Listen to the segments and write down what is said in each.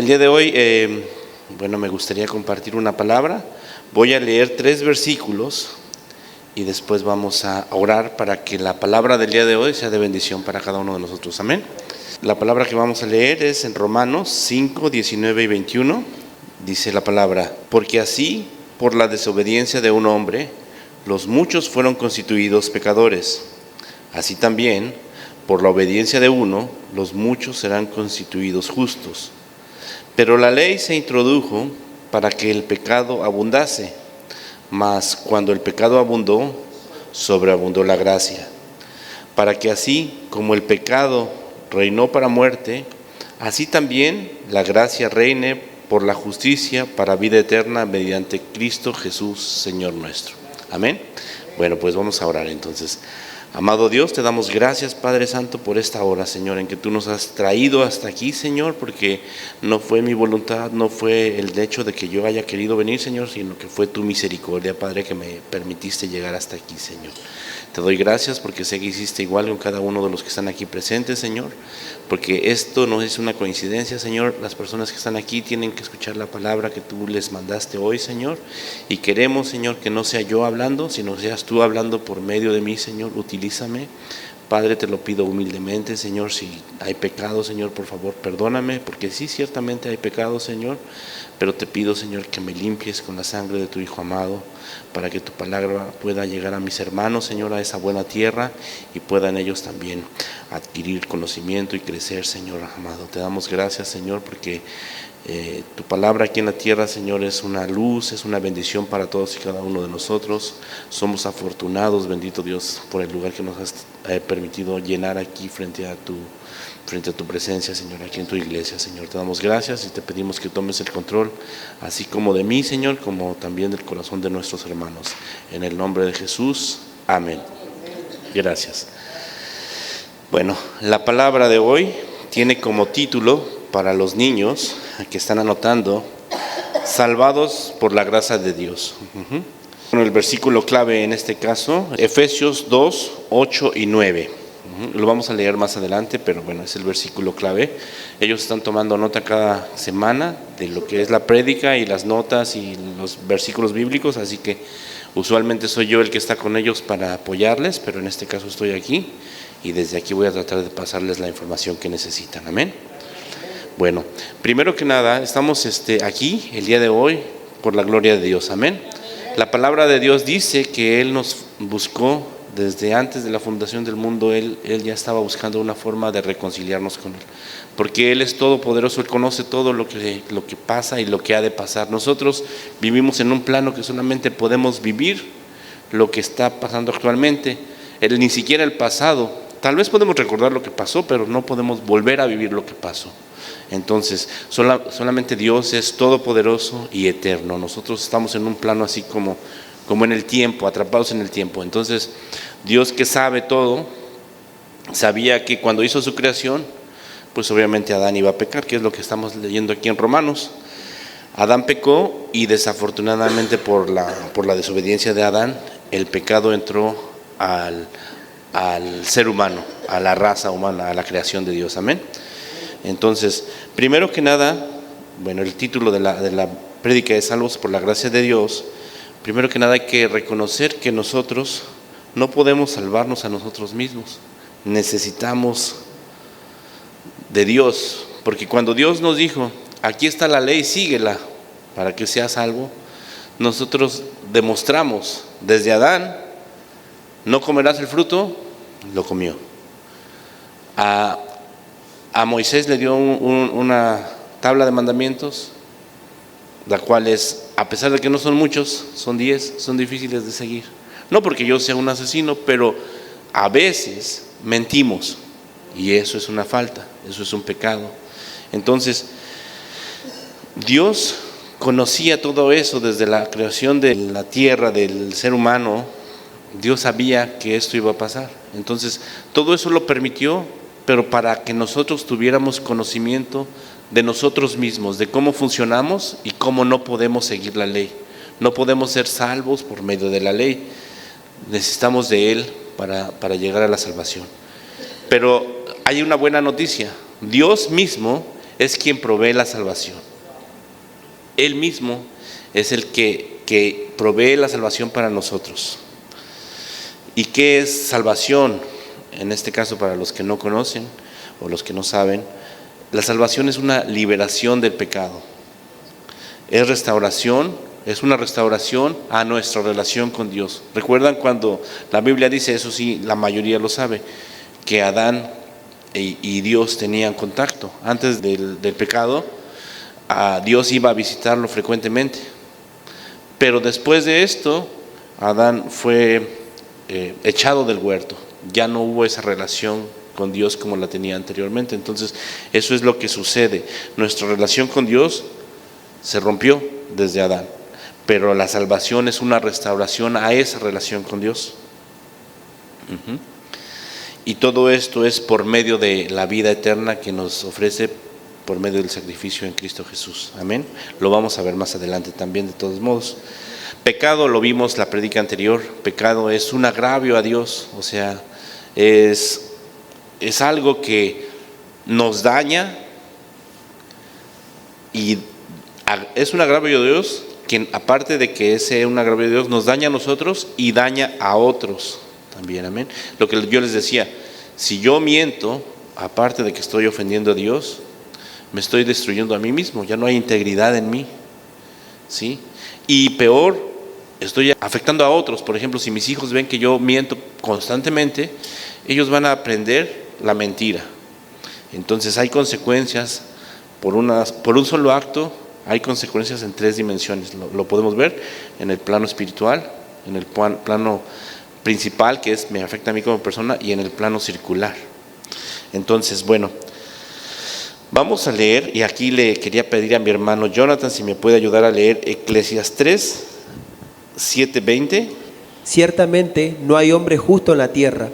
El día de hoy, me gustaría compartir una palabra. Voy a leer 3 versículos y después vamos a orar para que la palabra del día de hoy sea de bendición para cada uno de nosotros. Amén. La palabra que vamos a leer es en Romanos 5, 19 y 21. Dice la palabra: porque así, por la desobediencia de un hombre, los muchos fueron constituidos pecadores. Así también, por la obediencia de uno, los muchos serán constituidos justos. Pero la ley se introdujo para que el pecado abundase, mas cuando el pecado abundó, sobreabundó la gracia, para que así como el pecado reinó para muerte, así también la gracia reine por la justicia para vida eterna mediante Cristo Jesús, Señor nuestro. Amén. Bueno, pues vamos a orar entonces. Amado Dios, te damos gracias, Padre Santo, por esta hora, Señor, en que tú nos has traído hasta aquí, Señor, porque no fue mi voluntad, no fue el hecho de que yo haya querido venir, Señor, sino que fue tu misericordia, Padre, que me permitiste llegar hasta aquí, Señor. Te doy gracias porque sé que hiciste igual con cada uno de los que están aquí presentes, Señor, porque esto no es una coincidencia, Señor. Las personas que están aquí tienen que escuchar la palabra que tú les mandaste hoy, Señor, y queremos, Señor, que no sea yo hablando, sino seas tú hablando por medio de mí, Señor. Utilízame, Padre, te lo pido humildemente, Señor. Si hay pecado, Señor, por favor, perdóname, porque sí, ciertamente hay pecado, Señor, pero te pido, Señor, que me limpies con la sangre de tu Hijo amado, para que tu palabra pueda llegar a mis hermanos, Señor, a esa buena tierra, y puedan ellos también adquirir conocimiento y crecer, Señor amado. Te damos gracias, Señor, porque tu palabra aquí en la tierra, Señor, es una luz, es una bendición para todos y cada uno de nosotros. Somos afortunados, bendito Dios, por el lugar que nos has permitido llenar aquí frente a tu presencia, Señor, aquí en tu iglesia, Señor. Te damos gracias y te pedimos que tomes el control, así como de mí, Señor, como también del corazón de nuestros hermanos. En el nombre de Jesús, amén. Gracias. Bueno, la palabra de hoy tiene como título, para los niños que están anotando, salvados por la gracia de Dios. Bueno, el versículo clave en este caso, Efesios 2, 8 y 9. Lo vamos a leer más adelante, pero bueno, es el versículo clave. Ellos están tomando nota cada semana de lo que es la prédica y las notas y los versículos bíblicos, así que usualmente soy yo el que está con ellos para apoyarles, pero en este caso estoy aquí y desde aquí voy a tratar de pasarles la información que necesitan. Amén. Bueno, primero que nada, estamos aquí el día de hoy por la gloria de Dios. Amén. La palabra de Dios dice que Él nos buscó desde antes de la fundación del mundo. Él ya estaba buscando una forma de reconciliarnos con Él, porque Él es todopoderoso. Él conoce todo lo que pasa y lo que ha de pasar. Nosotros vivimos en un plano que solamente podemos vivir lo que está pasando actualmente. Él ni siquiera el pasado. Tal vez podemos recordar lo que pasó, pero no podemos volver a vivir lo que pasó. Entonces, solamente Dios es todopoderoso y eterno. Nosotros estamos en un plano así como en el tiempo, atrapados en el tiempo. Entonces, Dios, que sabe todo, sabía que cuando hizo su creación, pues obviamente Adán iba a pecar, que es lo que estamos leyendo aquí en Romanos. Adán pecó y desafortunadamente por la desobediencia de Adán, el pecado entró al ser humano, a la raza humana, a la creación de Dios. Amén. Entonces, primero que nada, bueno, el título de la prédica es Salvos por la gracia de Dios. Primero que nada hay que reconocer que nosotros no podemos salvarnos a nosotros mismos. Necesitamos de Dios, porque cuando Dios nos dijo, aquí está la ley, síguela para que seas salvo, nosotros demostramos desde Adán, no comerás el fruto, lo comió. A Moisés le dio una tabla de mandamientos, la cual es, a pesar de que no son muchos, son 10, son difíciles de seguir. No porque yo sea un asesino, pero a veces mentimos y eso es una falta, eso es un pecado. Entonces, Dios conocía todo eso desde la creación de la tierra, del ser humano. Dios sabía que esto iba a pasar. Entonces, todo eso lo permitió, pero para que nosotros tuviéramos conocimiento de nosotros mismos, de cómo funcionamos y cómo no podemos seguir la ley. No podemos ser salvos por medio de la ley. Necesitamos de Él para llegar a la salvación. Pero hay una buena noticia. Dios mismo es quien provee la salvación. Él mismo es el que provee la salvación para nosotros. ¿Y qué es salvación? En este caso, para los que no conocen o los que no saben, la salvación es una liberación del pecado. Es restauración, es una restauración a nuestra relación con Dios. ¿Recuerdan cuando la Biblia dice, eso sí, la mayoría lo sabe, que Adán y Dios tenían contacto? Antes del pecado, Dios iba a visitarlo frecuentemente. Pero después de esto, Adán fue echado del huerto. Ya no hubo esa relación con Dios como la tenía anteriormente. Entonces, eso es lo que sucede. Nuestra relación con Dios se rompió desde Adán, pero la salvación es una restauración a esa relación con Dios. Y todo esto es por medio de la vida eterna que nos ofrece por medio del sacrificio en Cristo Jesús. Amén. Lo vamos a ver más adelante también, de todos modos. Pecado, lo vimos la prédica anterior. Pecado es un agravio a Dios, o sea, es algo que nos daña, y es un agravio de Dios, que aparte de que es un agravio de Dios, nos daña a nosotros y daña a otros también. Amén. Lo que yo les decía, si yo miento, aparte de que estoy ofendiendo a Dios, me estoy destruyendo a mí mismo, ya no hay integridad en mí, ¿sí? Y peor, estoy afectando a otros. Por ejemplo, si mis hijos ven que yo miento constantemente, ellos van a aprender la mentira. Entonces hay consecuencias por un solo acto. Hay consecuencias en 3 dimensiones. Lo podemos ver en el plano espiritual, en el plano principal, que me afecta a mí como persona, y en el plano circular. Entonces, bueno, vamos a leer, y aquí le quería pedir a mi hermano Jonathan si me puede ayudar a leer Eclesiastés 7:20. Ciertamente no hay hombre justo en la tierra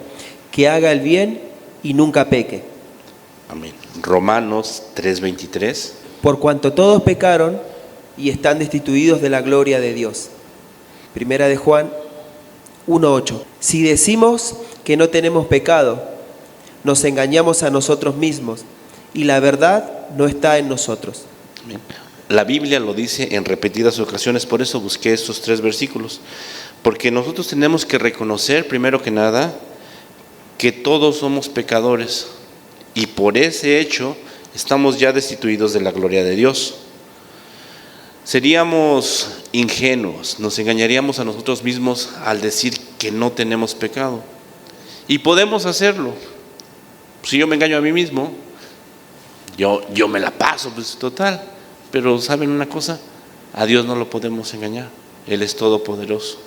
que haga el bien y nunca peque. Amén. Romanos 3:23. Por cuanto todos pecaron y están destituidos de la gloria de Dios. Primera de Juan 1:8. Si decimos que no tenemos pecado, nos engañamos a nosotros mismos y la verdad no está en nosotros. Amén. La Biblia lo dice en repetidas ocasiones, por eso busqué estos 3 versículos, porque nosotros tenemos que reconocer, primero que nada, que todos somos pecadores, y por ese hecho estamos ya destituidos de la gloria de Dios. Seríamos ingenuos, nos engañaríamos a nosotros mismos al decir que no tenemos pecado, y podemos hacerlo. Si yo me engaño a mí mismo, yo me la paso, pues total. Pero ¿saben una cosa? A Dios no lo podemos engañar. Él es todopoderoso.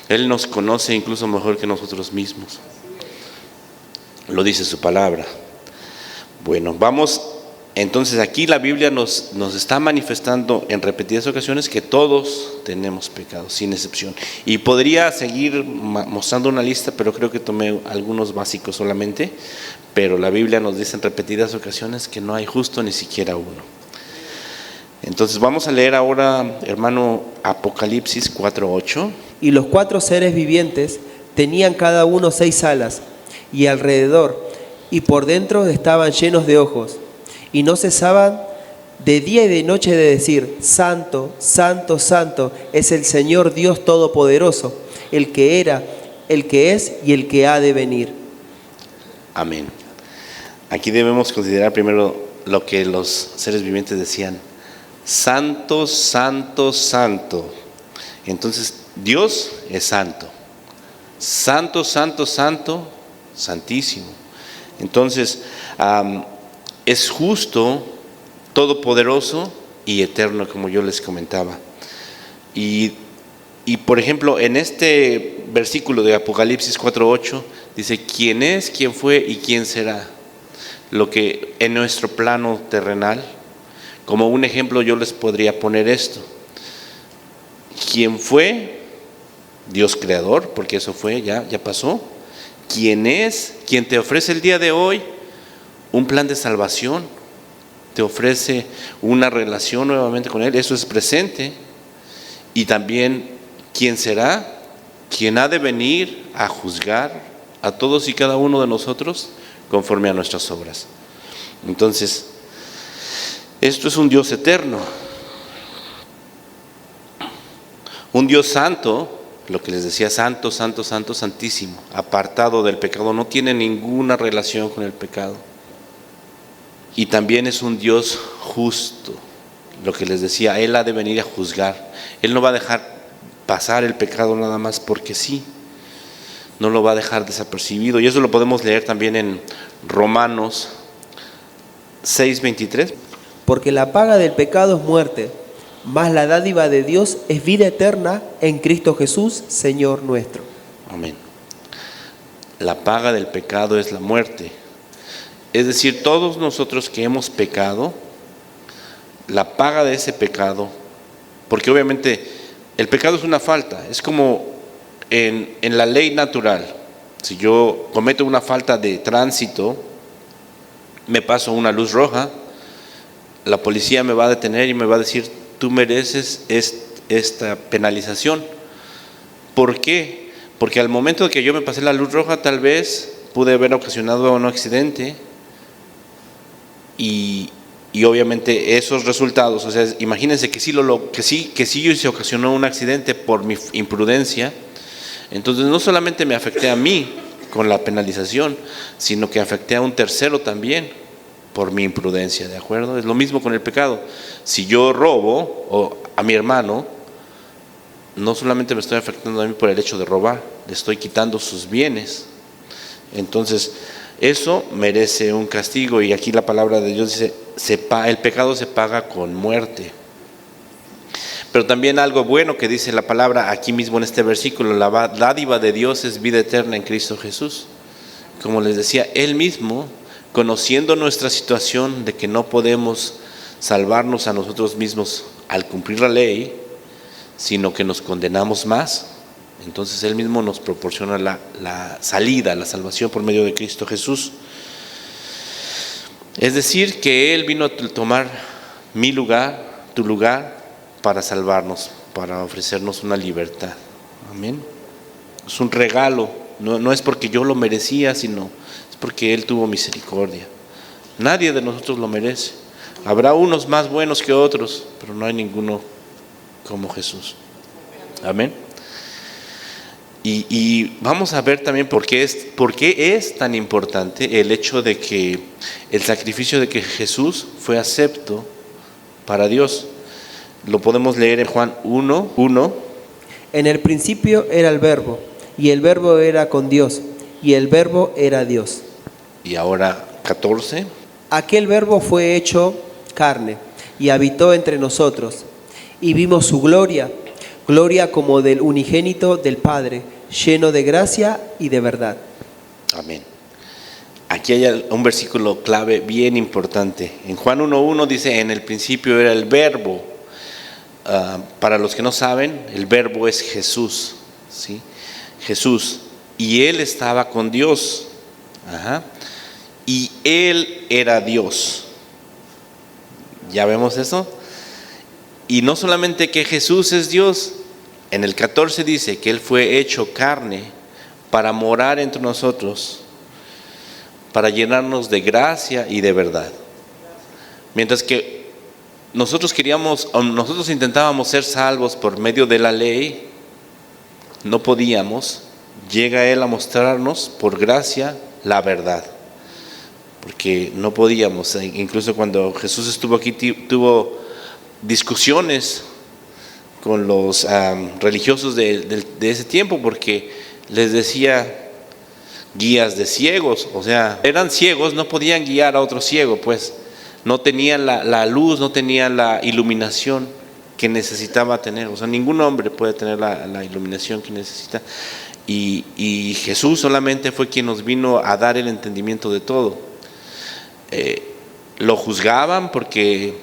Él nos conoce incluso mejor que nosotros mismos. Lo dice su palabra. Bueno, vamos. Entonces aquí la Biblia nos está manifestando en repetidas ocasiones que todos tenemos pecado, sin excepción. Y podría seguir mostrando una lista, pero creo que tomé algunos básicos solamente. Pero la Biblia nos dice en repetidas ocasiones que no hay justo ni siquiera uno. Entonces vamos a leer ahora, hermano, Apocalipsis 4:8. Y los 4 seres vivientes tenían cada uno 6 alas, y alrededor y por dentro estaban llenos de ojos, y no cesaban de día y de noche de decir: Santo, Santo, Santo es el Señor Dios Todopoderoso, el que era, el que es y el que ha de venir. Amén. Aquí debemos considerar primero lo que los seres vivientes decían: Santo, Santo, Santo. Entonces Dios es santo. Santo, Santo, Santo, Santísimo. Entonces es justo, todopoderoso y eterno, como yo les comentaba. Y por ejemplo, en este versículo de Apocalipsis 4:8 dice: ¿quién es, quién fue y quién será? Lo que en nuestro plano terrenal, como un ejemplo, yo les podría poner esto. ¿Quién fue? Dios creador, porque eso fue, ya pasó. ¿Quién es? ¿Quién te ofrece el día de hoy un plan de salvación? Te ofrece una relación nuevamente con Él, eso es presente. Y también, ¿quién será? ¿Quién ha de venir a juzgar a todos y cada uno de nosotros conforme a nuestras obras? Entonces, Esto es un Dios eterno, un Dios santo, lo que les decía, santo, santo, santo, santísimo, apartado del pecado, no tiene ninguna relación con el pecado. Y también es un Dios justo, lo que les decía, Él ha de venir a juzgar. Él no va a dejar pasar el pecado nada más porque sí, no lo va a dejar desapercibido. Y eso lo podemos leer también en Romanos 6:23. Porque la paga del pecado es muerte, mas la dádiva de Dios es vida eterna en Cristo Jesús, Señor nuestro. Amén. La paga del pecado es la muerte. Es decir, todos nosotros que hemos pecado, la paga de ese pecado, porque obviamente el pecado es una falta, es como en la ley natural. Si yo cometo una falta de tránsito, me paso una luz roja, la policía me va a detener y me va a decir, tú mereces esta penalización. ¿Por qué? Porque al momento de que yo me pasé la luz roja, tal vez pude haber ocasionado un accidente y obviamente esos resultados, o sea, imagínense que sí se ocasionó un accidente por mi imprudencia. Entonces no solamente me afecté a mí con la penalización, sino que afecté a un tercero también por mi imprudencia, ¿de acuerdo? Es lo mismo con el pecado. Si yo robo a mi hermano, no solamente me estoy afectando a mí por el hecho de robar, le estoy quitando sus bienes. Entonces, eso merece un castigo, y aquí la palabra de Dios dice, el pecado se paga con muerte. Pero también algo bueno que dice la palabra aquí mismo en este versículo, la dádiva de Dios es vida eterna en Cristo Jesús. Como les decía, Él mismo, conociendo nuestra situación de que no podemos salvarnos a nosotros mismos al cumplir la ley, sino que nos condenamos más, entonces Él mismo nos proporciona la salida, la salvación por medio de Cristo Jesús. Es decir, que Él vino a tomar mi lugar, tu lugar, para salvarnos, para ofrecernos una libertad. Amén. Es un regalo, no es porque yo lo merecía, sino es porque Él tuvo misericordia. Nadie de nosotros lo merece. Habrá unos más buenos que otros, pero no hay ninguno como Jesús. Amén. Y vamos a ver también por qué es tan importante el hecho de que el sacrificio de que Jesús fue acepto para Dios. Lo podemos leer en Juan 1:1. En el principio era el Verbo, y el Verbo era con Dios, y el Verbo era Dios. Y ahora 14. Aquel Verbo fue hecho carne, y habitó entre nosotros, y vimos su gloria, gloria como del unigénito del Padre, lleno de gracia y de verdad. Amén. Aquí hay un versículo clave bien importante. En Juan 1:1 dice, en el principio era el Verbo. Para los que no saben, el Verbo es Jesús, ¿sí? Jesús. Y Él estaba con Dios. Ajá. Y Él era Dios. ¿Ya vemos eso? Y no solamente que Jesús es Dios, en el 14 dice que Él fue hecho carne para morar entre nosotros, para llenarnos de gracia y de verdad. Mientras que nosotros intentábamos ser salvos por medio de la ley, no podíamos. Llega Él a mostrarnos por gracia la verdad, porque no podíamos. Incluso cuando Jesús estuvo aquí, tuvo discusiones con los religiosos de ese tiempo, porque les decía guías de ciegos, o sea, eran ciegos, no podían guiar a otro ciego, pues no tenían la luz, no tenían la iluminación que necesitaba tener. O sea, ningún hombre puede tener la iluminación que necesita. Y Jesús solamente fue quien nos vino a dar el entendimiento de todo. Lo juzgaban porque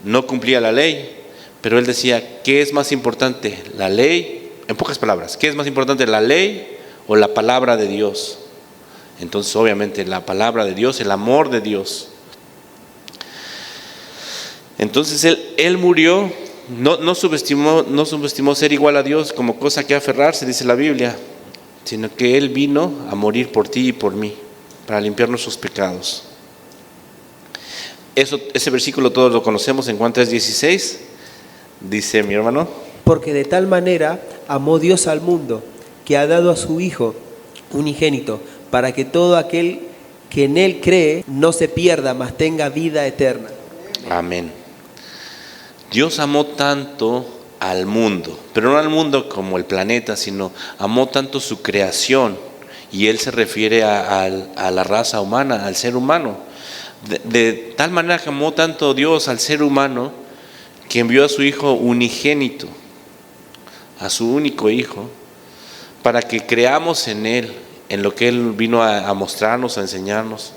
no cumplía la ley, pero Él decía, ¿qué es más importante? La ley, en pocas palabras, ¿qué es más importante, la ley o la palabra de Dios? Entonces, obviamente, la palabra de Dios, el amor de Dios. Entonces él murió, no subestimó ser igual a Dios como cosa que aferrarse, dice la Biblia, sino que Él vino a morir por ti y por mí, para limpiar nuestros pecados. Ese versículo todos lo conocemos en Juan 3:16. Dice mi hermano. Porque de tal manera amó Dios al mundo, que ha dado a su Hijo unigénito, para que todo aquel que en Él cree no se pierda, mas tenga vida eterna. Amén. Dios amó tanto al mundo, pero no al mundo como el planeta, sino amó tanto su creación, y Él se refiere a la raza humana, al ser humano. De tal manera que amó tanto Dios al ser humano, que envió a su Hijo unigénito, a su único Hijo, para que creamos en Él, en lo que Él vino a mostrarnos, a enseñarnos.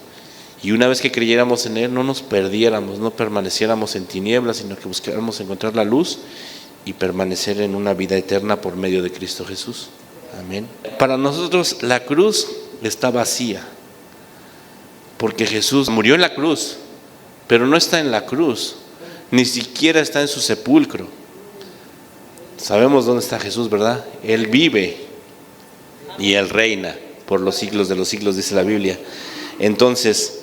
Y una vez que creyéramos en Él, no nos perdiéramos, no permaneciéramos en tinieblas, sino que buscáramos encontrar la luz y permanecer en una vida eterna por medio de Cristo Jesús. Amén. Para nosotros la cruz está vacía, porque Jesús murió en la cruz, pero no está en la cruz, ni siquiera está en su sepulcro. Sabemos dónde está Jesús, ¿verdad? Él vive y Él reina por los siglos de los siglos, dice la Biblia. Entonces,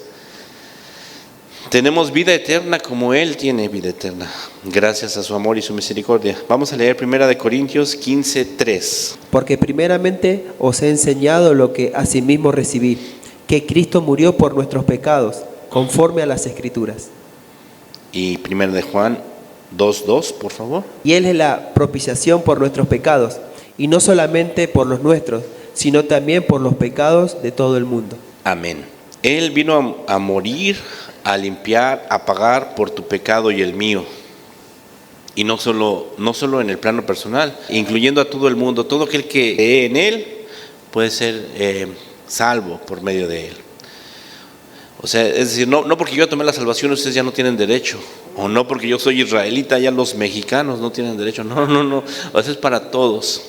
tenemos vida eterna como Él tiene vida eterna, gracias a su amor y su misericordia. Vamos a leer 1 Corintios 15:3. Porque primeramente os he enseñado lo que asimismo recibí, que Cristo murió por nuestros pecados, conforme a las Escrituras. Y 1 de Juan 2:2, por favor. Y Él es la propiciación por nuestros pecados, y no solamente por los nuestros, sino también por los pecados de todo el mundo. Amén. Él vino a morir, a limpiar, a pagar por tu pecado y el mío. Y no solo en el plano personal, incluyendo a todo el mundo. Todo aquel que cree en Él puede ser salvo por medio de Él. O sea, es decir, no porque yo tomé la salvación ustedes ya no tienen derecho, o no porque yo soy israelita ya los mexicanos no tienen derecho. No, o sea, es para todos.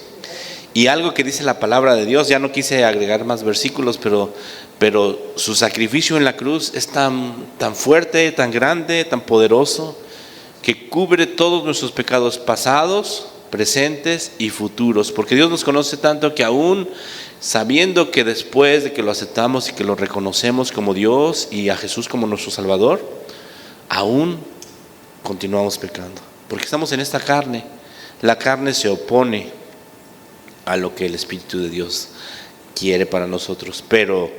Y algo que dice la palabra de Dios, ya no quise agregar más versículos, pero su sacrificio en la cruz es tan fuerte, tan grande, tan poderoso, que cubre todos nuestros pecados pasados, presentes y futuros. Porque Dios nos conoce tanto que aún sabiendo que después de que lo aceptamos y que lo reconocemos como Dios y a Jesús como nuestro Salvador, aún continuamos pecando. Porque estamos en esta carne. La carne se opone a lo que el Espíritu de Dios quiere para nosotros, pero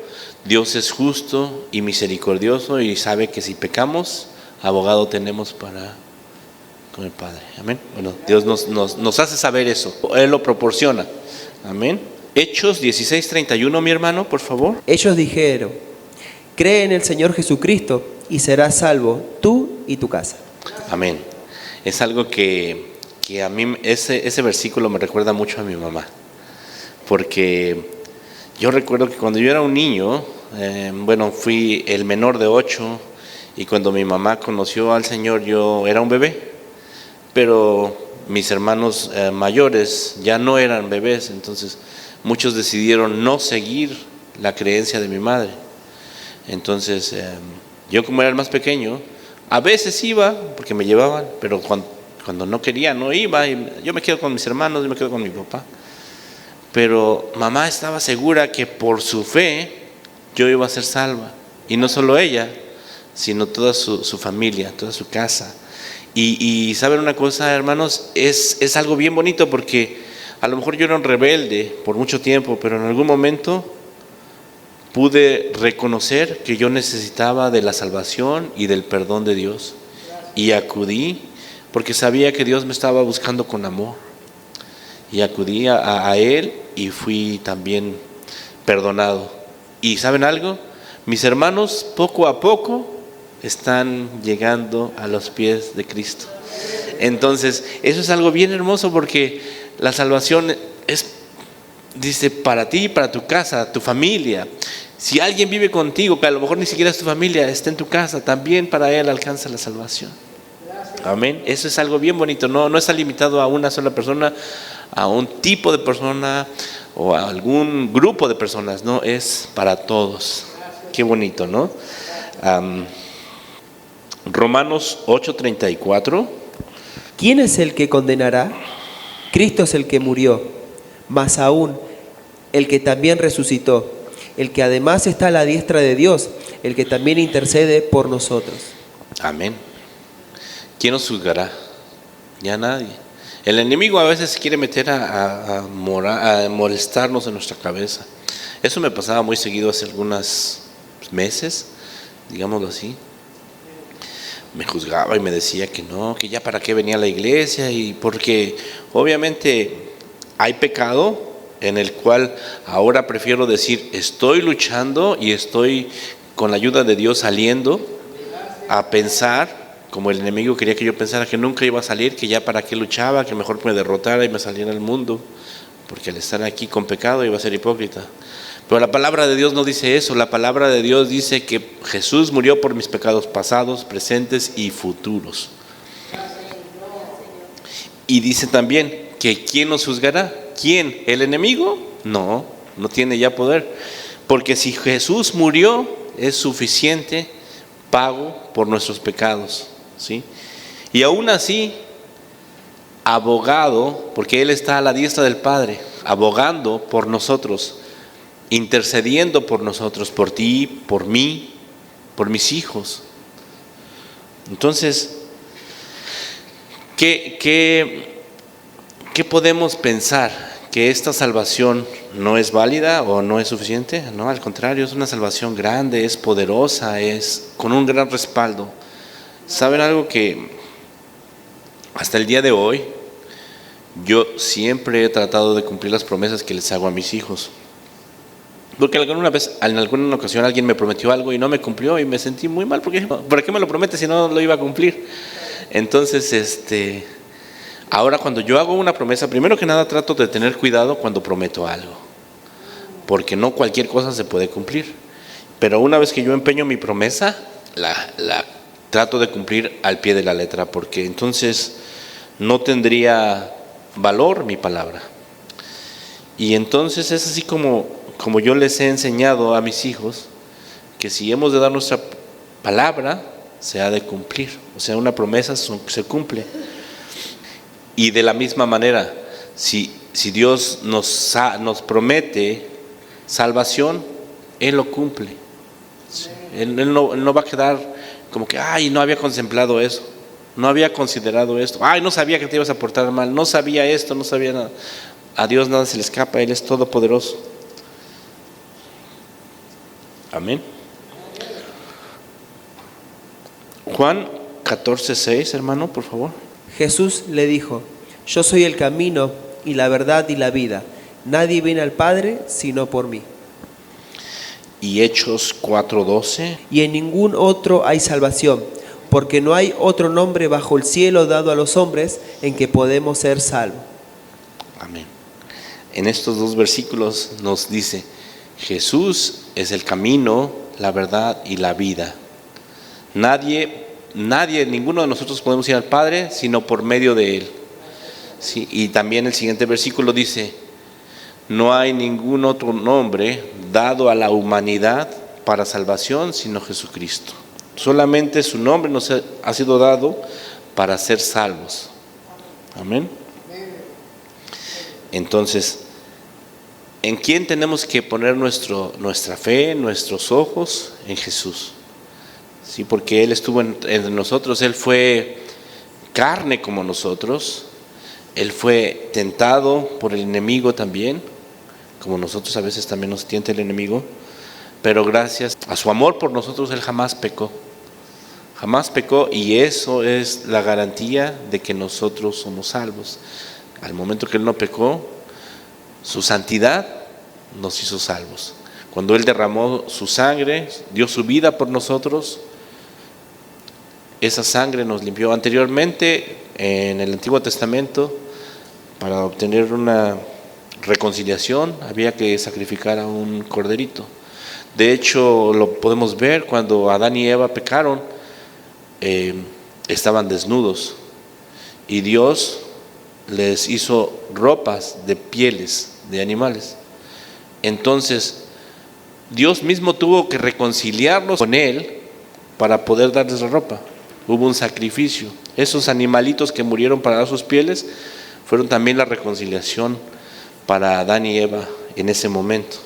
Dios es justo y misericordioso y sabe que si pecamos, abogado tenemos con el Padre. Amén. Bueno, Dios nos hace saber eso, Él lo proporciona. Amén. Hechos 16:31, mi hermano, por favor. Ellos dijeron: cree en el Señor Jesucristo y serás salvo tú y tu casa. Amén. Es algo que a mí ese versículo me recuerda mucho a mi mamá, porque yo recuerdo que cuando yo era un niño, fui el menor de 8, y cuando mi mamá conoció al Señor yo era un bebé, pero mis hermanos mayores ya no eran bebés, entonces muchos decidieron no seguir la creencia de mi madre. Entonces yo, como era el más pequeño, a veces iba porque me llevaban, pero cuando no quería, no iba, y yo me quedo con mis hermanos, yo me quedo con mi papá. Pero mamá estaba segura que por su fe yo iba a ser salva, y no solo ella, sino toda su familia, toda su casa. Y saben una cosa, hermanos, es algo bien bonito, porque a lo mejor yo era un rebelde por mucho tiempo, pero en algún momento pude reconocer que yo necesitaba de la salvación y del perdón de Dios, y acudí porque sabía que Dios me estaba buscando con amor, y acudí a Él y fui también perdonado. Y ¿saben algo? Mis hermanos poco a poco están llegando a los pies de Cristo. Entonces eso es algo bien hermoso, porque la salvación dice, para ti, para tu casa, tu familia. Si alguien vive contigo, que a lo mejor ni siquiera es tu familia, está en tu casa, también para él alcanza la salvación. Amén. Eso es algo bien bonito. No está limitado a una sola persona, a un tipo de persona o a algún grupo de personas. No, es para todos. Qué bonito, ¿no? Romanos 8:34. ¿Quién es el que condenará? Cristo es el que murió, más aún el que también resucitó, el que además está a la diestra de Dios, el que también intercede por nosotros. Amén. ¿Quién nos juzgará? Ya nadie. El enemigo a veces quiere meter a molestarnos en nuestra cabeza. Eso me pasaba muy seguido hace algunos meses, digámoslo así. Me juzgaba y me decía que no, que ya para qué venía a la iglesia, y porque obviamente hay pecado en el cual ahora prefiero decir estoy luchando y estoy con la ayuda de Dios saliendo, a pensar como el enemigo quería que yo pensara que nunca iba a salir, que ya para qué luchaba, que mejor me derrotara y me saliera al mundo, porque al estar aquí con pecado iba a ser hipócrita. Pero la palabra de Dios no dice eso. La palabra de Dios dice que Jesús murió por mis pecados pasados, presentes y futuros. Y dice también que ¿quién nos juzgará? ¿Quién? ¿El enemigo? No, no tiene ya poder. Porque si Jesús murió, es suficiente pago por nuestros pecados, ¿sí? Y aún así, abogado, porque Él está a la diestra del Padre, abogando por nosotros, intercediendo por nosotros, por ti, por mí, por mis hijos. Entonces, ¿qué podemos pensar? ¿Que esta salvación no es válida o no es suficiente? No, al contrario, es una salvación grande, es poderosa, es con un gran respaldo. ¿Saben algo? Que hasta el día de hoy yo siempre he tratado de cumplir las promesas que les hago a mis hijos. Porque alguna vez, en alguna ocasión alguien me prometió algo y no me cumplió y me sentí muy mal, porque ¿para qué me lo promete si no lo iba a cumplir? Entonces, ahora cuando yo hago una promesa, primero que nada trato de tener cuidado cuando prometo algo, porque no cualquier cosa se puede cumplir. Pero una vez que yo empeño mi promesa, la trato de cumplir al pie de la letra, porque entonces no tendría valor mi palabra. Y entonces es así como yo les he enseñado a mis hijos, que si hemos de dar nuestra palabra, se ha de cumplir. O sea, una promesa se cumple. Y de la misma manera, si Dios nos promete salvación, Él lo cumple. Él no va a quedar como que, ay, no había contemplado eso, no había considerado esto, ay, no sabía que te ibas a portar mal, no sabía esto, no sabía nada. A Dios nada se le escapa, Él es todopoderoso. Amén. Juan 14:6, hermano, por favor. Jesús le dijo: yo soy el camino y la verdad y la vida. Nadie viene al Padre sino por mí. Y Hechos 4:12. Y en ningún otro hay salvación, porque no hay otro nombre bajo el cielo dado a los hombres en que podemos ser salvos. Amén. En estos dos versículos nos dice: Jesús es el camino, la verdad y la vida. Nadie, ninguno de nosotros podemos ir al Padre sino por medio de Él. Sí, y también el siguiente versículo dice: no hay ningún otro nombre dado a la humanidad para salvación sino Jesucristo. Solamente su nombre nos ha sido dado para ser salvos. Amén. Entonces, ¿en quién tenemos que poner nuestra fe, nuestros ojos? En Jesús. Sí, porque Él estuvo entre nosotros, Él fue carne como nosotros, Él fue tentado por el enemigo también, como nosotros a veces también nos tienta el enemigo, pero gracias a su amor por nosotros Él jamás pecó, y eso es la garantía de que nosotros somos salvos. Al momento que Él no pecó, su santidad nos hizo salvos. Cuando Él derramó su sangre, dio su vida por nosotros, esa sangre nos limpió. Anteriormente, en el Antiguo Testamento, para obtener una reconciliación, había que sacrificar a un corderito. De hecho, lo podemos ver cuando Adán y Eva pecaron, estaban desnudos, y Dios les hizo ropas de pieles de animales. Entonces, Dios mismo tuvo que reconciliarlos con Él para poder darles la ropa. Hubo un sacrificio. Esos animalitos que murieron para dar sus pieles fueron también la reconciliación para Adán y Eva en ese momento.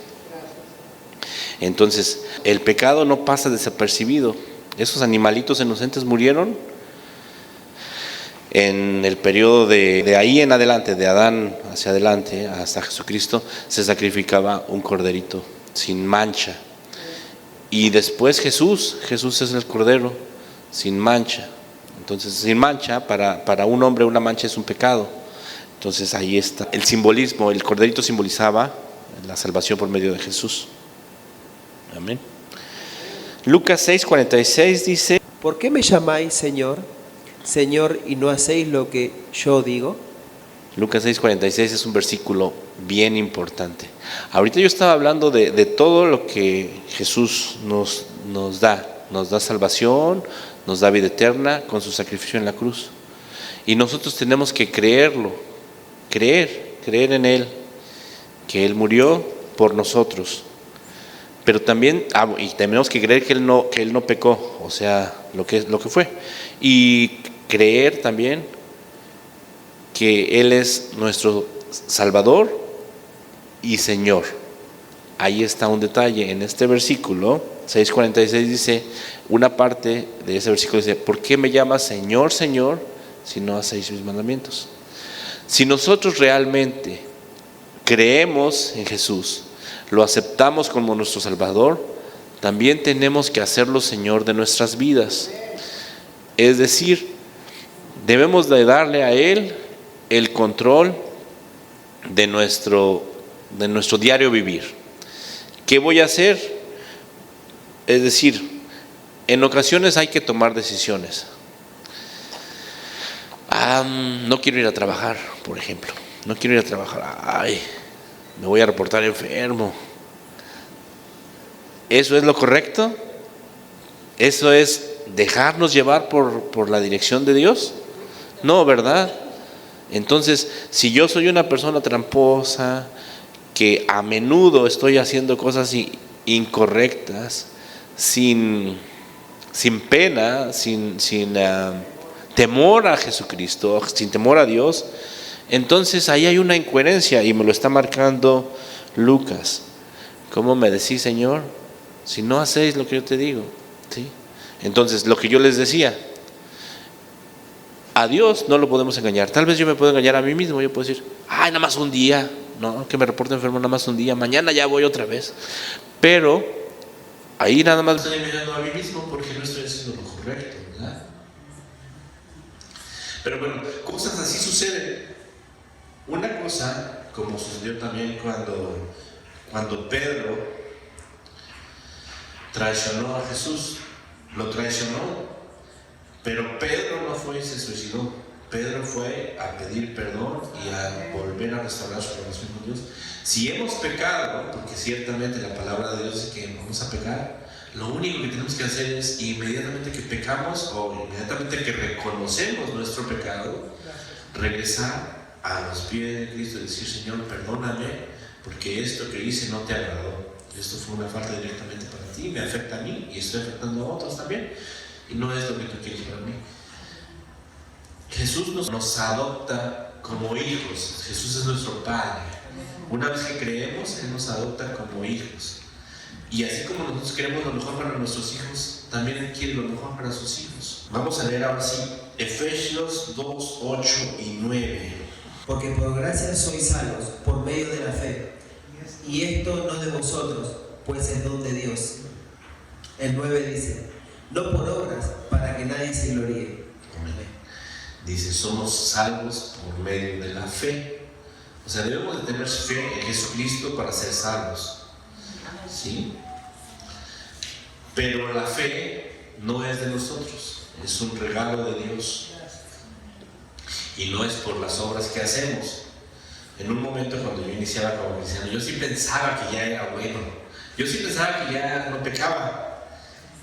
Entonces, el pecado no pasa desapercibido. Esos animalitos inocentes murieron en el periodo de ahí en adelante, de Adán hacia adelante hasta Jesucristo, se sacrificaba un corderito sin mancha. Y después Jesús es el cordero sin mancha. Entonces, sin mancha, para un hombre una mancha es un pecado. Entonces ahí está el simbolismo. El corderito simbolizaba la salvación por medio de Jesús. Amén. Lucas 6:46 dice: ¿Por qué me llamáis Señor, Señor, y no hacéis lo que yo digo? Lucas 6:46 es un versículo bien importante. Ahorita yo estaba hablando de todo lo que Jesús nos da. Nos da salvación, nos da vida eterna con su sacrificio en la cruz. Y nosotros tenemos que creerlo, creer en Él, que Él murió por nosotros. Pero también, y tenemos que creer que Él no pecó, o sea, lo que fue. Y creer también que Él es nuestro Salvador y Señor. Ahí está un detalle. En este versículo 6:46 dice, una parte de ese versículo dice: ¿por qué me llamas Señor, Señor, si no hacéis mis mandamientos? Si nosotros realmente creemos en Jesús, lo aceptamos como nuestro Salvador, también tenemos que hacerlo Señor de nuestras vidas. Es decir, debemos de darle a Él el control de nuestro diario vivir. ¿Qué voy a hacer? Es decir, en ocasiones hay que tomar decisiones. No quiero ir a trabajar, por ejemplo. No quiero ir a trabajar. Me voy a reportar enfermo. ¿Eso es lo correcto? ¿Eso es dejarnos llevar por la dirección de Dios? No, ¿verdad? Entonces, si yo soy una persona tramposa, que a menudo estoy haciendo cosas incorrectas, sin pena, sin temor a Jesucristo, sin temor a Dios, entonces ahí hay una incoherencia, y me lo está marcando Lucas. ¿Cómo me decís, Señor, si no hacéis lo que yo te digo? ¿Sí? Entonces, lo que yo les decía, a Dios no lo podemos engañar. Tal vez yo me puedo engañar a mí mismo. Yo puedo decir: nada más un día, no, que me reporte enfermo nada más un día, mañana ya voy otra vez. Pero ahí nada más estoy engañando a mí mismo, porque no estoy haciendo lo correcto, ¿verdad? Pero bueno, cosas así suceden. Una cosa, como sucedió también cuando Pedro traicionó a Jesús, lo traicionó, pero Pedro no fue y se suicidó. Pedro fue a pedir perdón y a volver a restaurar su relación con Dios. Si hemos pecado, porque ciertamente la palabra de Dios dice que vamos a pecar, lo único que tenemos que hacer es, inmediatamente que pecamos o inmediatamente que reconocemos nuestro pecado, regresar a los pies de Cristo y decir: Señor, perdóname, porque esto que hice no te agradó. Esto fue una falta directamente para ti, me afecta a mí y estoy afectando a otros también, y no es lo que tú quieres para mí. Jesús nos adopta como hijos. Jesús es nuestro Padre. Una vez que creemos, Él nos adopta como hijos. Y así como nosotros queremos lo mejor para nuestros hijos, también Él quiere lo mejor para sus hijos. Vamos a leer ahora sí Efesios 2, 8 y 9. Porque por gracia sois salvos por medio de la fe. Y esto no de vosotros, pues es don de Dios. El 9 dice: no por obras, para que nadie se gloríe. Dice: somos salvos por medio de la fe. O sea, debemos de tener fe en Jesucristo para ser salvos, ¿sí? Pero la fe no es de nosotros, es un regalo de Dios. Y no es por las obras que hacemos. En un momento, cuando yo iniciaba como cristiano, yo sí pensaba que ya era bueno. Yo sí pensaba que ya no pecaba.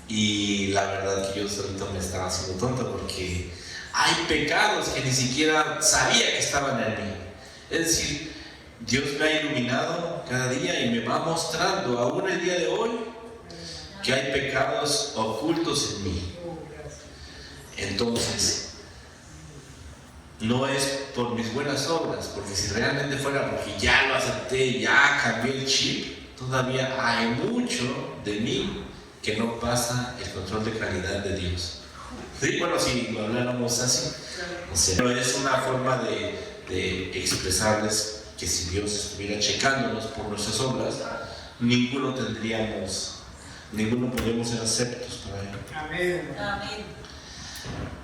Y la verdad que yo solito me estaba haciendo tonto, porque hay pecados que ni siquiera sabía que estaban en mí. Es decir, Dios me ha iluminado cada día y me va mostrando, aún el día de hoy, que hay pecados ocultos en mí. Entonces, no es por mis buenas obras, porque si realmente fuera porque ya lo acepté, ya cambié el chip, todavía hay mucho de mí que no pasa el control de calidad de Dios. Sí, bueno, si lo habláramos así, o sea, pero es una forma de expresarles que si Dios estuviera checándonos por nuestras obras, ninguno podríamos ser aceptos para Él. Amén. Amén.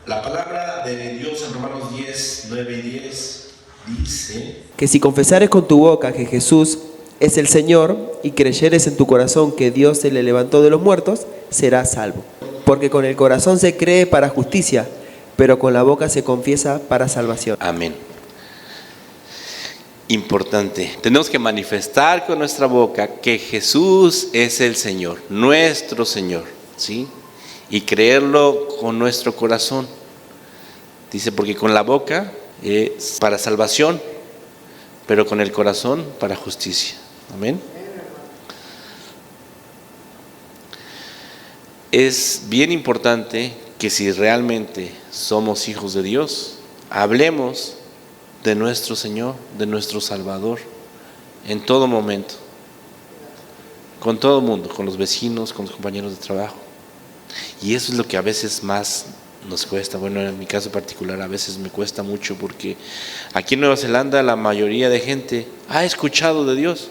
La palabra de Dios en Romanos 10, 9 y 10 dice que si confesares con tu boca que Jesús es el Señor y creyeres en tu corazón que Dios se le levantó de los muertos, serás salvo. Porque con el corazón se cree para justicia, pero con la boca se confiesa para salvación. amén. Importante, tenemos que manifestar con nuestra boca que Jesús es el Señor, nuestro Señor, ¿sí? Y creerlo con nuestro corazón. Dice, porque con la boca es para salvación, pero con el corazón para justicia. Amén. Es bien importante que si realmente somos hijos de Dios, hablemos de nuestro Señor, de nuestro Salvador, en todo momento, con todo el mundo, con los vecinos, con los compañeros de trabajo. Y eso es lo que a veces más nos cuesta. Bueno, en mi caso particular a veces me cuesta mucho, porque aquí en Nueva Zelanda la mayoría de gente ha escuchado de Dios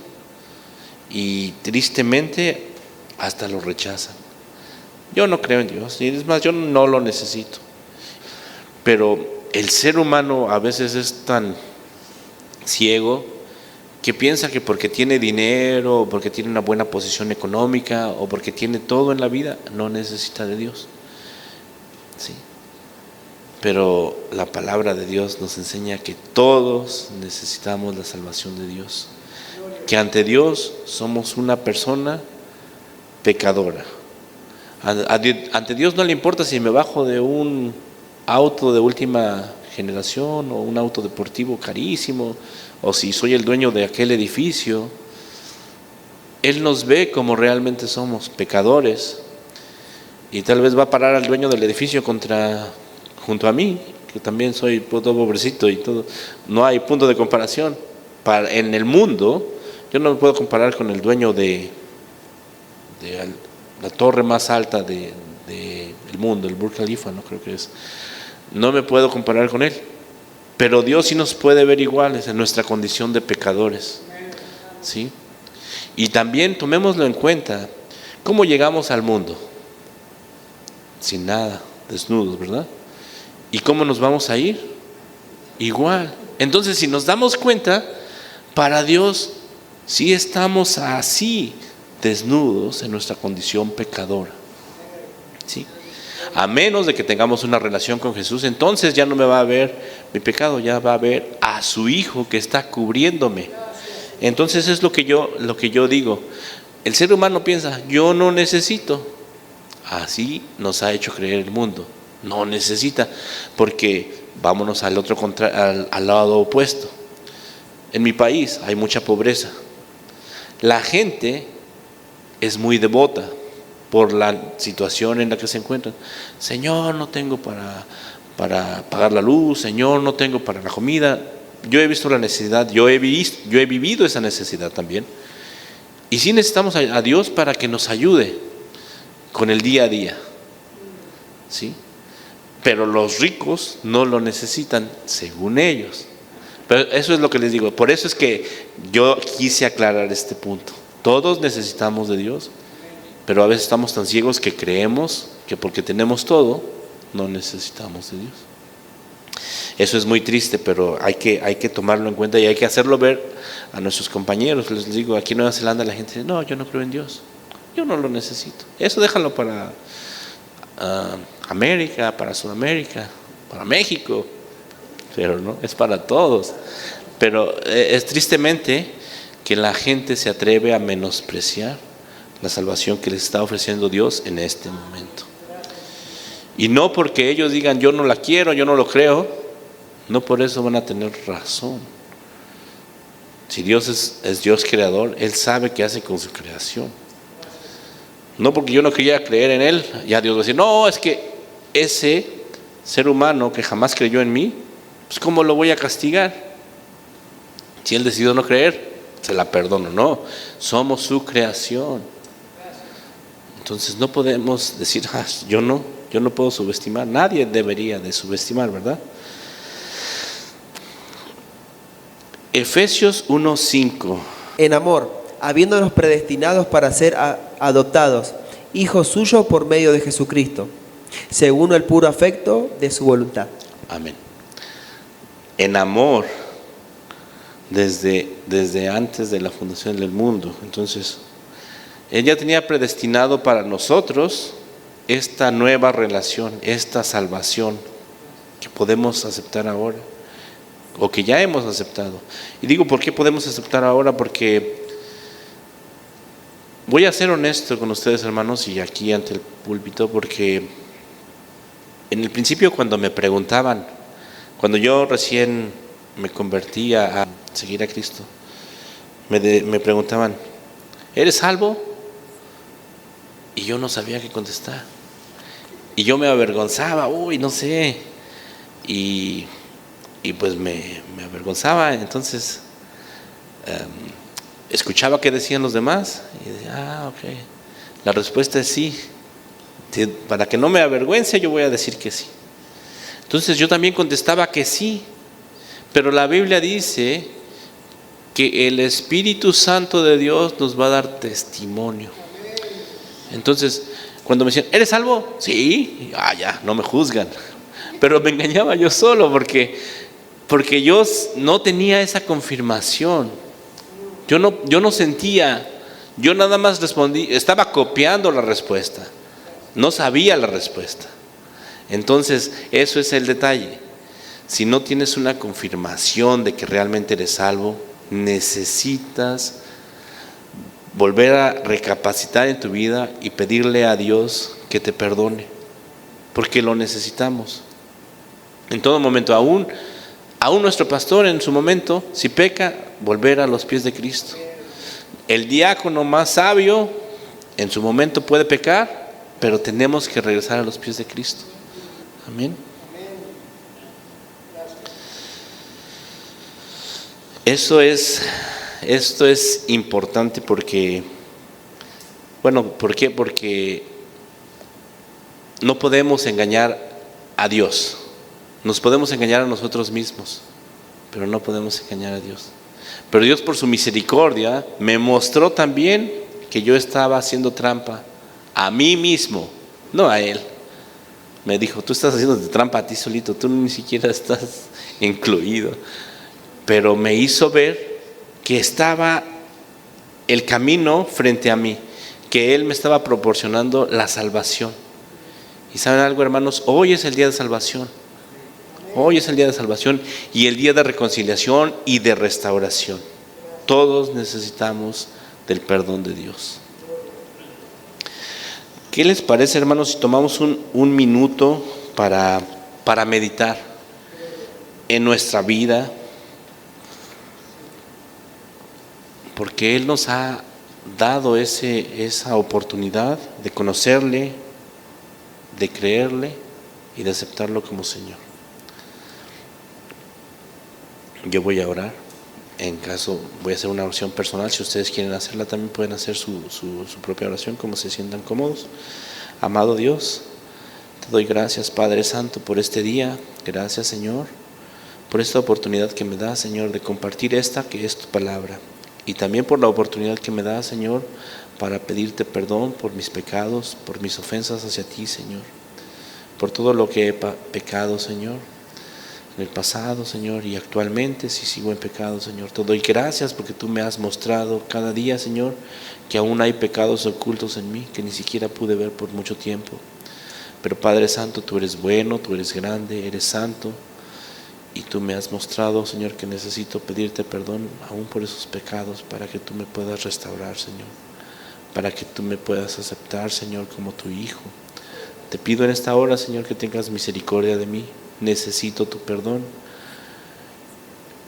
y tristemente hasta lo rechazan. Yo no creo en Dios, y es más, yo no lo necesito. Pero el ser humano a veces es tan ciego que piensa que porque tiene dinero, o porque tiene una buena posición económica, o porque tiene todo en la vida, no necesita de Dios. Sí. Pero la palabra de Dios nos enseña que todos necesitamos la salvación de Dios. Que ante Dios somos una persona pecadora. Ante Dios no le importa si me bajo de un auto de última generación o un auto deportivo carísimo, o si soy el dueño de aquel edificio. Él nos ve como realmente somos, pecadores, y tal vez va a parar al dueño del edificio junto a mí, que también soy todo pobrecito y todo. No hay punto de comparación. En el mundo, yo no me puedo comparar con el dueño de la torre más alta del mundo, el Burj Khalifa, ¿no? Creo que es. No me puedo comparar con él, pero Dios sí nos puede ver iguales en nuestra condición de pecadores, ¿sí? Y también tomémoslo en cuenta, ¿cómo llegamos al mundo? Sin nada, desnudos, ¿verdad? ¿Y cómo nos vamos a ir? Igual. Entonces, si nos damos cuenta, para Dios sí estamos así, desnudos en nuestra condición pecadora, ¿sí? A menos de que tengamos una relación con Jesús, entonces ya no me va a ver mi pecado, ya va a ver a su Hijo que está cubriéndome. Entonces es lo que yo digo. El ser humano piensa, yo no necesito. Así nos ha hecho creer el mundo. No necesita, porque vámonos al lado opuesto. En mi país hay mucha pobreza. La gente es muy devota por la situación en la que se encuentran. Señor, no tengo para pagar la luz. Señor, no tengo para la comida. Yo he visto la necesidad, yo he vivido esa necesidad también. Y sí necesitamos a Dios para que nos ayude con el día a día, ¿sí? Pero los ricos no lo necesitan, según ellos. Pero eso es lo que les digo. Por eso es que yo quise aclarar este punto. Todos necesitamos de Dios, pero a veces estamos tan ciegos que creemos que porque tenemos todo, no necesitamos de Dios. Eso es muy triste, pero hay que tomarlo en cuenta y hay que hacerlo ver a nuestros compañeros. Les digo, aquí en Nueva Zelanda la gente dice, no, yo no creo en Dios, yo no lo necesito. Eso déjalo para América, para Sudamérica, para México, pero no, es para todos. Pero es tristemente que la gente se atreve a menospreciar la salvación que les está ofreciendo Dios en este momento. Y no porque ellos digan yo no la quiero, yo no lo creo, no por eso van a tener razón. Si Dios es Dios creador, Él sabe qué hace con su creación. No porque yo no quería creer en Él, ya Dios va a decir, no, es que ese ser humano que jamás creyó en mí, pues ¿cómo lo voy a castigar? Si Él decidió no creer, se la perdono. No, somos su creación. Entonces no podemos decir, yo no puedo subestimar. Nadie debería de subestimar, ¿verdad? Efesios 1:5. En amor, habiéndonos predestinados para ser adoptados, hijos suyos por medio de Jesucristo, según el puro afecto de su voluntad. Amén. En amor, desde antes de la fundación del mundo. Entonces, Él ya tenía predestinado para nosotros esta nueva relación, esta salvación que podemos aceptar ahora, o que ya hemos aceptado. Y digo, ¿por qué podemos aceptar ahora? Porque voy a ser honesto con ustedes, hermanos, y aquí ante el púlpito, porque en el principio cuando me preguntaban, cuando yo recién me convertía a seguir a Cristo, me preguntaban, ¿eres salvo? Y yo no sabía qué contestar. Y yo me avergonzaba, no sé. Y pues me avergonzaba. Entonces escuchaba qué decían los demás y decía, ok. La respuesta es sí. Para que no me avergüence, yo voy a decir que sí. Entonces yo también contestaba que sí. Pero la Biblia dice que el Espíritu Santo de Dios nos va a dar testimonio. Entonces, cuando me decían, ¿eres salvo? Sí. Ya, no me juzgan. Pero me engañaba yo solo porque yo no tenía esa confirmación. Yo no sentía, yo nada más respondí, estaba copiando la respuesta. No sabía la respuesta. Entonces, eso es el detalle. Si no tienes una confirmación de que realmente eres salvo, necesitas volver a recapacitar en tu vida y pedirle a Dios que te perdone, porque lo necesitamos. En todo momento, aún nuestro pastor en su momento, si peca, volver a los pies de Cristo. El diácono más sabio en su momento puede pecar, pero tenemos que regresar a los pies de Cristo. Amén. Esto es importante porque, ¿por qué? Porque no podemos engañar a Dios. Nos podemos engañar a nosotros mismos, pero no podemos engañar a Dios. Pero Dios, por su misericordia, me mostró también que yo estaba haciendo trampa a mí mismo, no a Él. Me dijo, tú estás haciendo trampa a ti solito, tú ni siquiera estás incluido. Pero me hizo ver que estaba el camino frente a mí, que Él me estaba proporcionando la salvación. Y ¿saben algo, hermanos? Hoy es el día de salvación. Hoy es el día de salvación y el día de reconciliación y de restauración. Todos necesitamos del perdón de Dios. ¿Qué les parece, hermanos, si tomamos un minuto para meditar en nuestra vida? Porque Él nos ha dado esa oportunidad de conocerle, de creerle y de aceptarlo como Señor. Yo voy a orar. Voy a hacer una oración personal. Si ustedes quieren hacerla, también pueden hacer su propia oración, como se sientan cómodos. Amado Dios, te doy gracias, Padre Santo, por este día. Gracias, Señor, por esta oportunidad que me das, Señor, de compartir que es tu palabra. Y también por la oportunidad que me das, Señor, para pedirte perdón por mis pecados, por mis ofensas hacia ti, Señor. Por todo lo que he pecado, Señor, en el pasado, Señor, y actualmente si sigo en pecado, Señor. Te doy gracias porque tú me has mostrado cada día, Señor, que aún hay pecados ocultos en mí que ni siquiera pude ver por mucho tiempo. Pero Padre Santo, tú eres bueno, tú eres grande, eres santo, y tú me has mostrado, Señor, que necesito pedirte perdón aún por esos pecados para que tú me puedas restaurar, Señor, para que tú me puedas aceptar, Señor, como tu Hijo. Te pido en esta hora, Señor, que tengas misericordia de mí. Necesito tu perdón,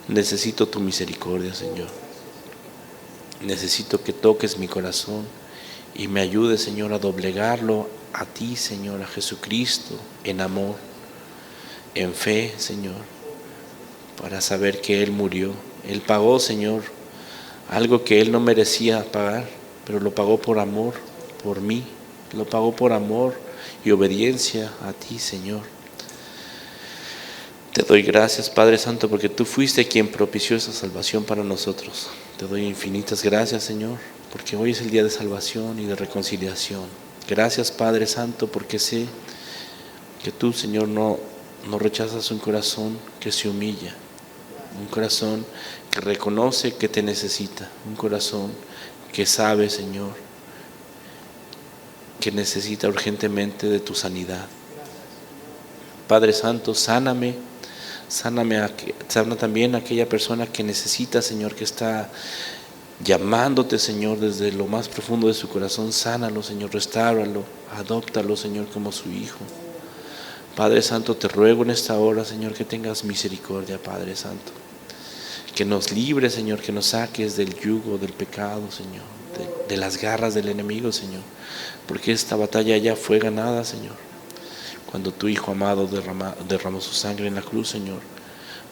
necesito tu misericordia, Señor. Necesito que toques mi corazón y me ayudes, Señor, a doblegarlo a ti, Señor, a Jesucristo, en amor, en fe, Señor, para saber que Él murió. Él pagó, Señor, algo que Él no merecía pagar, pero lo pagó por amor, por mí, Lo pagó por amor y obediencia a ti, Señor. Te doy gracias, Padre Santo, porque tú fuiste quien propició esa salvación para nosotros. Te doy infinitas gracias, Señor, porque hoy es el día de salvación y de reconciliación. Gracias, Padre Santo, porque sé que tú, Señor, no rechazas un corazón que se humilla, un corazón que reconoce que te necesita, un corazón que sabe, Señor, que necesita urgentemente de tu sanidad. Padre Santo, sáname, sana también a aquella persona que necesita, Señor, que está llamándote, Señor, desde lo más profundo de su corazón. Sánalo, Señor, restáuralo, adóptalo, Señor, como su hijo. Padre Santo, te ruego en esta hora, Señor, que tengas misericordia, Padre Santo, que nos libres, Señor, que nos saques del yugo del pecado, Señor, de las garras del enemigo, Señor, porque esta batalla ya fue ganada, Señor, cuando tu Hijo amado derramó su sangre en la cruz, Señor.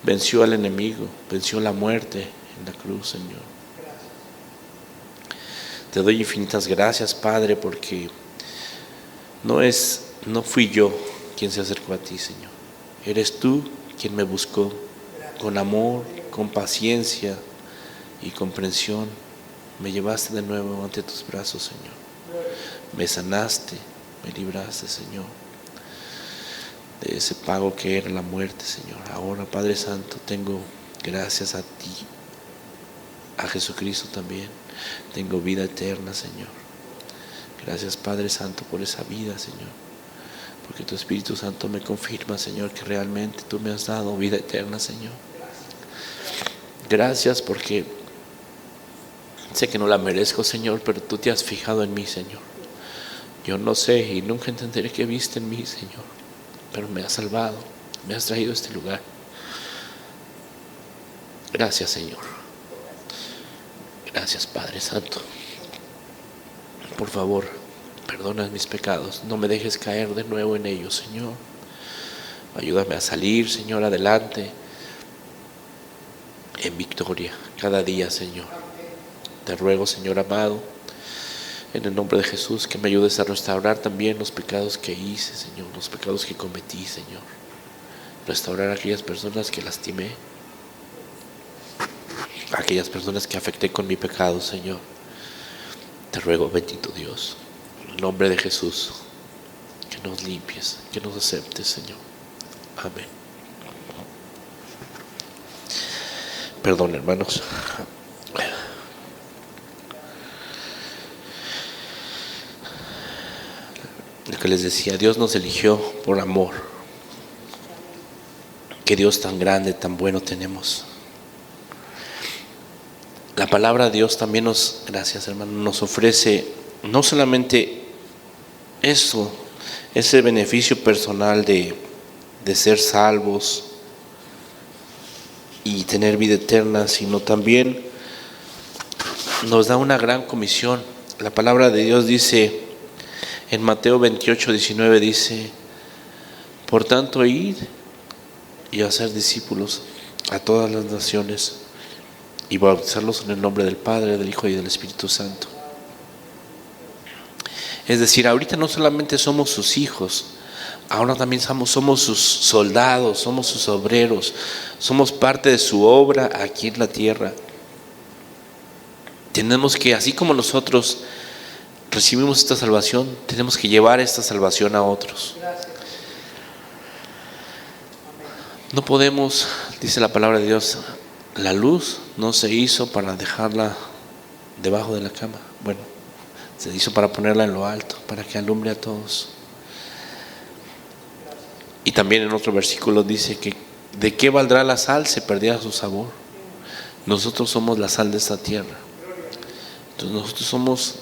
Venció al enemigo, venció la muerte en la cruz, Señor. Te doy infinitas gracias, Padre, porque no fui yo quien se acercó a ti, Señor. Eres tú quien me buscó con amor, con paciencia y comprensión. Me llevaste de nuevo ante tus brazos, Señor. Me sanaste, me libraste, Señor, de ese pago que era la muerte, Señor. Ahora, Padre Santo, tengo gracias a ti, a Jesucristo también. Tengo vida eterna, Señor. Gracias, Padre Santo, por esa vida, Señor, porque tu Espíritu Santo me confirma, Señor, que realmente tú me has dado vida eterna, Señor. Gracias porque sé que no la merezco, Señor, pero tú te has fijado en mí, Señor. Yo no sé y nunca entenderé qué viste en mí, Señor, pero me has salvado, me has traído a este lugar. Gracias, Señor. Gracias, Padre Santo. Por favor, perdona mis pecados, no me dejes caer de nuevo en ellos, Señor. Ayúdame a salir, Señor, adelante, en victoria, cada día, Señor. Te ruego, Señor amado, en el nombre de Jesús, que me ayudes a restaurar también los pecados que hice, Señor, los pecados que cometí, Señor. Restaurar a aquellas personas que lastimé, a aquellas personas que afecté con mi pecado, Señor. Te ruego, bendito Dios, en el nombre de Jesús, que nos limpies, que nos aceptes, Señor. Amén. Perdón, hermanos. Lo que les decía, Dios nos eligió por amor. Qué Dios tan grande, tan bueno tenemos. La palabra de Dios también gracias hermano, nos ofrece no solamente eso, ese beneficio personal de ser salvos y tener vida eterna, sino también nos da una gran comisión. La palabra de Dios dice en Mateo 28:19, dice: por tanto, id y hacer discípulos a todas las naciones y bautizarlos en el nombre del Padre, del Hijo y del Espíritu Santo. Es decir, ahorita no solamente somos sus hijos, ahora también somos sus soldados, somos sus obreros, somos parte de su obra aquí en la tierra. Tenemos que, así como nosotros recibimos esta salvación, tenemos que llevar esta salvación a otros. No podemos, dice la palabra de Dios, la luz no se hizo para dejarla debajo de la cama. Bueno, se hizo para ponerla en lo alto, para que alumbre a todos. Y también en otro versículo dice que ¿de qué valdrá la sal si perdiera su sabor? Nosotros somos la sal de esta tierra. Entonces nosotros somos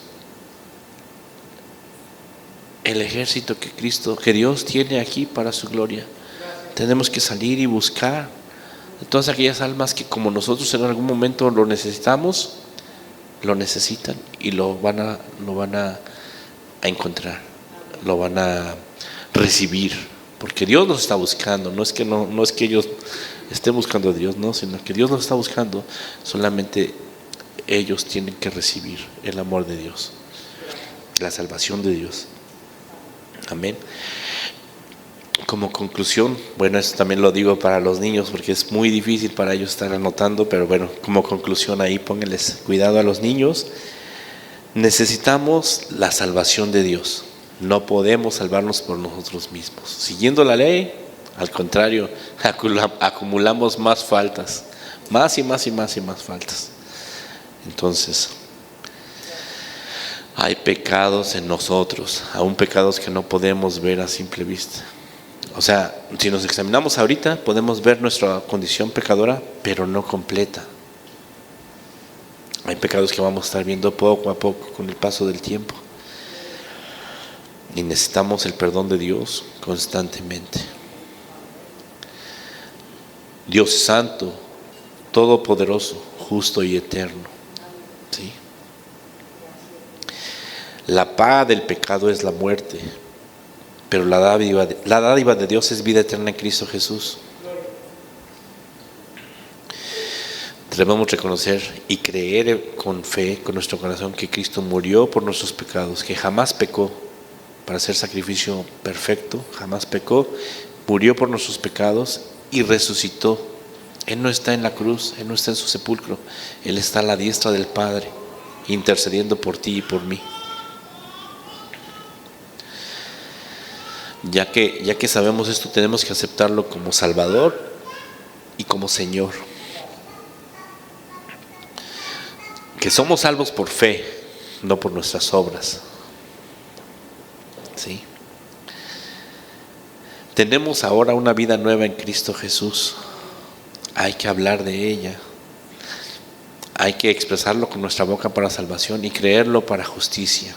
el ejército que Dios tiene aquí para su gloria. Tenemos que salir y buscar todas aquellas almas que, como nosotros en algún momento lo necesitamos, lo necesitan y lo van a encontrar, lo van a recibir, porque Dios nos está buscando. No es que ellos estén buscando a Dios, no, sino que Dios nos está buscando. Solamente ellos tienen que recibir el amor de Dios, la salvación de Dios. Amén. Como conclusión, bueno, esto también lo digo para los niños porque es muy difícil para ellos estar anotando, pero bueno, como conclusión ahí pónganles cuidado a los niños. Necesitamos la salvación de Dios. No podemos salvarnos por nosotros mismos. Siguiendo la ley, al contrario, acumulamos más faltas, más y más y más y más faltas. Entonces, hay pecados en nosotros, aún pecados que no podemos ver a simple vista. O sea, si nos examinamos ahorita, podemos ver nuestra condición pecadora, pero no completa. Hay pecados que vamos a estar viendo poco a poco con el paso del tiempo. Y necesitamos el perdón de Dios constantemente. Dios es santo, todopoderoso, justo y eterno. ¿Sí? La paga del pecado es la muerte, pero la dádiva de Dios es vida eterna en Cristo Jesús. Debemos reconocer y creer con fe, con nuestro corazón, que Cristo murió por nuestros pecados, que jamás pecó para hacer sacrificio perfecto, jamás pecó, murió por nuestros pecados y resucitó. Él no está en la cruz, Él no está en su sepulcro, Él está a la diestra del Padre, intercediendo por ti y por mí. Ya que sabemos esto, tenemos que aceptarlo como Salvador y como Señor. Que somos salvos por fe, no por nuestras obras. ¿Sí? Tenemos ahora una vida nueva en Cristo Jesús. Hay que hablar de ella. Hay que expresarlo con nuestra boca para salvación y creerlo para justicia.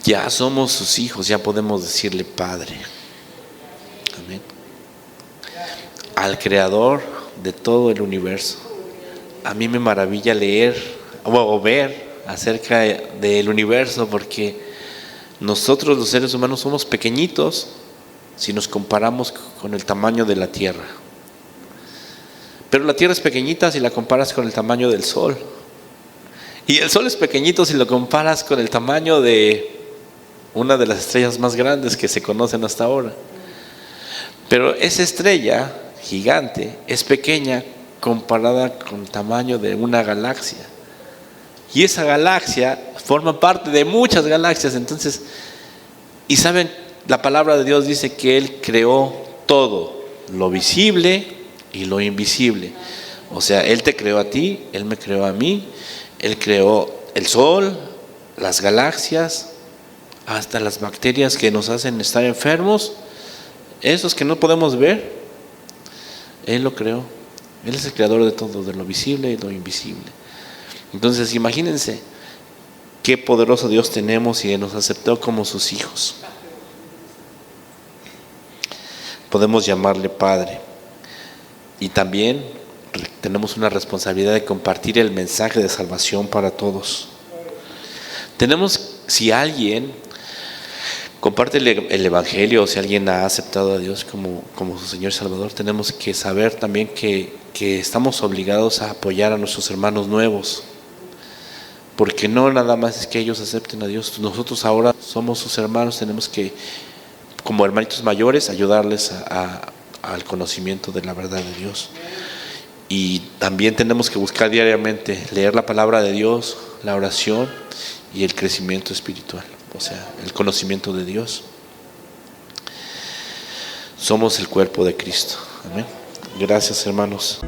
Ya somos sus hijos, ya podemos decirle Padre. Amén. Al Creador de todo el universo. A mí me maravilla leer o ver acerca del universo, porque nosotros los seres humanos somos pequeñitos si nos comparamos con el tamaño de la Tierra. Pero la Tierra es pequeñita si la comparas con el tamaño del Sol. Y el Sol es pequeñito si lo comparas con el tamaño de una de las estrellas más grandes que se conocen hasta ahora. Pero esa estrella gigante es pequeña comparada con el tamaño de una galaxia. Y esa galaxia forma parte de muchas galaxias. Entonces, y saben, la palabra de Dios dice que Él creó todo, lo visible y lo invisible. O sea, Él te creó a ti, Él me creó a mí, Él creó el sol, las galaxias, hasta las bacterias que nos hacen estar enfermos, esos que no podemos ver, Él lo creó. Él es el creador de todo, de lo visible y lo invisible. Entonces imagínense qué poderoso Dios tenemos y nos aceptó como sus hijos. Podemos llamarle Padre. Y también tenemos una responsabilidad de compartir el mensaje de salvación para todos. Si alguien comparte el Evangelio, o si alguien ha aceptado a Dios como su Señor y Salvador, tenemos que saber también que estamos obligados a apoyar a nuestros hermanos nuevos, porque no nada más es que ellos acepten a Dios. Nosotros ahora somos sus hermanos, tenemos que, como hermanitos mayores, ayudarles al conocimiento de la verdad de Dios. Y también tenemos que buscar diariamente leer la palabra de Dios, la oración y el crecimiento espiritual, o sea, el conocimiento de Dios. Somos el cuerpo de Cristo. Amén. Gracias, hermanos.